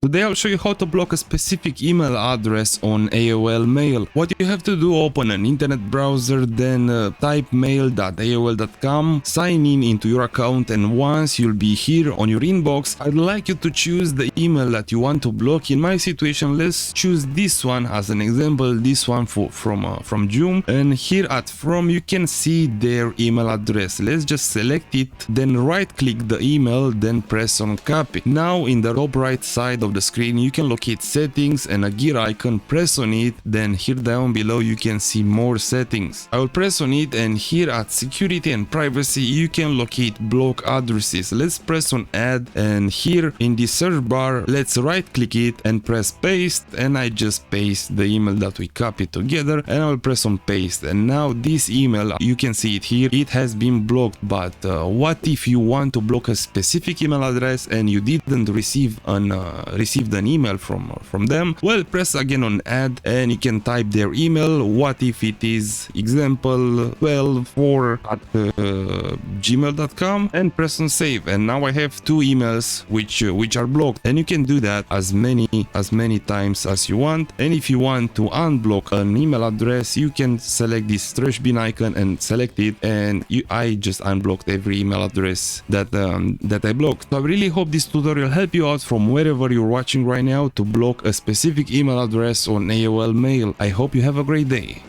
Today I'll show you how to block a specific email address on AOL Mail. What you have to do, open an internet browser, then type mail.aol.com, sign in into your account, and once you'll be here on your inbox, I'd like you to choose the email that you want to block. In my situation, let's choose this one as an example, this one from June, and here at From you can see their email address. Let's just select it, then right click the email, then press on copy. Now in the top right side of the screen you can locate settings and a gear icon. Press on it, then here down below you can see more settings. I will press on it, and here at security and privacy you can locate block addresses. Let's press on add, and here in the search bar let's right click it and press paste, and I just paste the email that we copied together, and I will press on paste, and now this email, you can see it here, it has been blocked. But what if you want to block a specific email address and you didn't receive an email from them? Well, press again on add, and you can type their email. What if it is example 12.4@gmail.com, and press on save, and now I have two emails which are blocked, and you can do that as many times as you want. And if you want to unblock an email address, you can select this trash bin icon and select it, and I just unblocked every email address that I blocked. So I really hope this tutorial helped you out from wherever you're watching right now to block a specific email address on AOL Mail. I hope you have a great day.